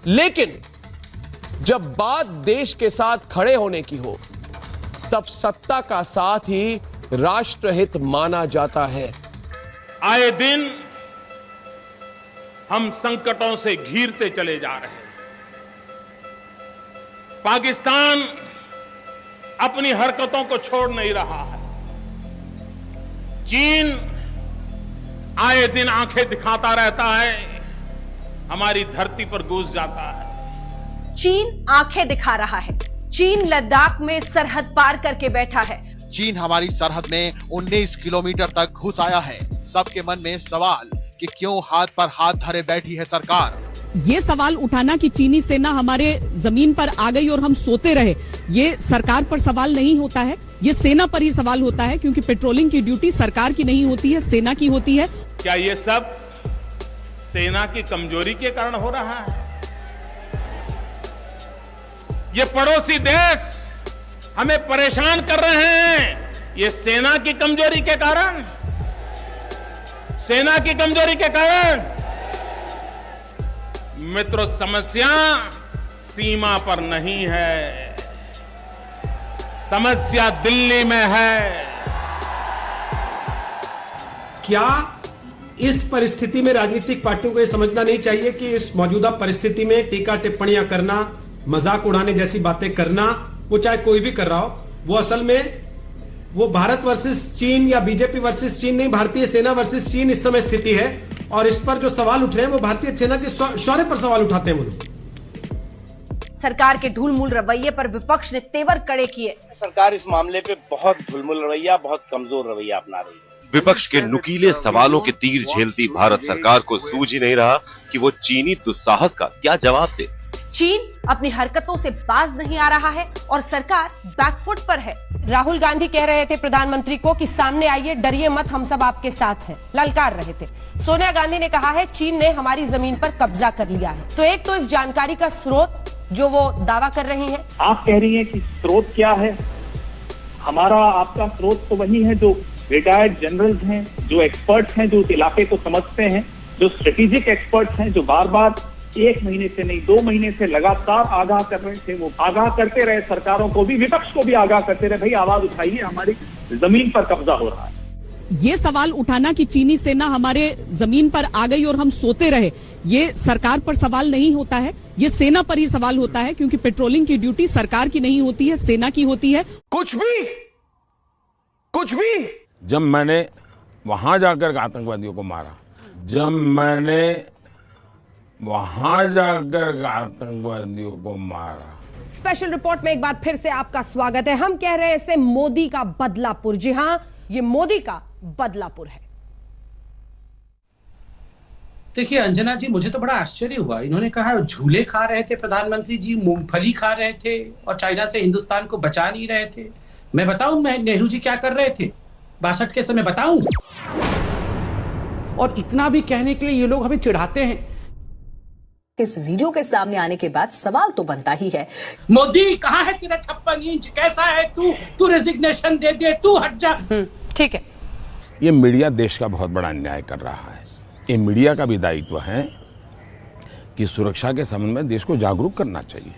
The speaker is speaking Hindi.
लेकिन जब बात देश के साथ खड़े होने की हो, तब सत्ता का साथ ही राष्ट्रहित माना जाता है। आए दिन हम संकटों से घिरते चले जा रहे हैं। पाकिस्तान अपनी हरकतों को छोड़ नहीं रहा है। चीन आए दिन आंखें दिखाता रहता है, हमारी धरती पर घुस जाता है। चीन आंखें दिखा रहा है। चीन लद्दाख में सरहद पार करके बैठा है। चीन हमारी सरहद में 19 किलोमीटर तक घुस आया है। सबके मन में सवाल कि क्यों हाथ पर हाथ धरे बैठी है सरकार। ये सवाल उठाना कि चीनी सेना हमारे जमीन पर आ गई और हम सोते रहे, ये सरकार पर सवाल नहीं होता है, ये सेना पर ही सवाल होता है, क्योंकि पेट्रोलिंग की ड्यूटी सरकार की नहीं होती है, सेना की होती है। क्या ये सब सेना की कमजोरी के कारण हो रहा है? ये पड़ोसी देश हमें परेशान कर रहे हैं, ये सेना की कमजोरी के कारण, सेना की कमजोरी के कारण। मित्रों, समस्या सीमा पर नहीं है, समस्या दिल्ली में है। क्या इस परिस्थिति में राजनीतिक पार्टियों को यह समझना नहीं चाहिए कि इस मौजूदा परिस्थिति में टीका टिप्पणियां करना, मजाक उड़ाने जैसी बातें करना, वो चाहे कोई भी कर रहा हो, वो असल में वो भारत वर्सेस चीन या बीजेपी वर्सेस चीन नहीं, भारतीय सेना वर्सेस चीन इस समय स्थिति है। और इस पर जो सवाल उठ रहे हैं वो भारतीय सेना के शौर्य पर सवाल उठाते हैं वो लोग। सरकार के ढुलमुल रवैये पर विपक्ष ने तेवर कड़े किए। सरकार इस मामले पे बहुत ढुलमुल रवैया, बहुत कमजोर रवैया अपना रही है। विपक्ष के नुकीले सवालों के तीर झेलती भारत सरकार को सूझ ही नहीं रहा कि वो चीनी दुस्साहस का क्या जवाब दे। चीन अपनी हरकतों से बाज नहीं आ रहा है और सरकार बैकफुट पर है। राहुल गांधी कह रहे थे प्रधानमंत्री को कि सामने आइए, डरिए मत, हम सब आपके साथ हैं, ललकार रहे थे। सोनिया गांधी ने कहा है चीन ने हमारी जमीन पर कब्जा कर लिया है। तो एक तो इस जानकारी का स्रोत जो वो दावा कर रही हैं। आप कह रही हैं कि स्रोत क्या है? हमारा आपका स्रोत तो वही है जो रिटायर्ड जनरल्स हैं, जो एक्सपर्ट्स हैं, जो उस इलाके को समझते हैं, जो स्ट्रेटेजिक एक्सपर्ट्स हैं, जो बार बार 1 महीने से नहीं 2 महीने से लगातार आगाह कर रहे थे। वो आगाह करते रहे, सरकारों को भी, विपक्ष को भी आगाह करते रहे, भाई आवाज उठाइए, हमारी जमीन पर कब्जा हो रहा है। ये सवाल उठाना कि चीनी सेना हमारे जमीन पर आ गई और हम सोते रहे, ये सरकार पर सवाल नहीं होता है, ये सेना पर ही सवाल होता है, क्योंकि पेट्रोलिंग की ड्यूटी सरकार की नहीं होती है, सेना की होती है। कुछ भी जब मैंने वहां जाकर आतंकवादियों को मारा, जब मैंने वहां जाकर आतंकवादियों को मारा। स्पेशल रिपोर्ट में एक बार फिर से आपका स्वागत है। हम कह रहे हैं इसे मोदी का बदलापुर। जी हां, ये मोदी का बदलापुर है। देखिए अंजना जी, मुझे तो बड़ा आश्चर्य हुआ। इन्होंने कहा झूले खा रहे थे प्रधानमंत्री जी, मूंगफली खा रहे थे और चाइना से हिंदुस्तान को बचा नहीं रहे थे। मैं बताऊं नेहरू जी क्या कर रहे थे 62 के समय, बताऊं? और इतना भी कहने के लिए ये लोग हमें चिढ़ाते हैं। इस वीडियो के सामने आने के बाद सवाल तो बनता ही है, मोदी कहाँ है तेरा 56 इंच? कैसा है तू रेजिग्नेशन दे दे, तू हट जा। ठीक है। ये मीडिया देश का बहुत बड़ा अन्याय कर रहा है। ये मीडिया का भी दायित्व है कि सुरक्षा के संबंध में देश को जागरूक करना चाहिए।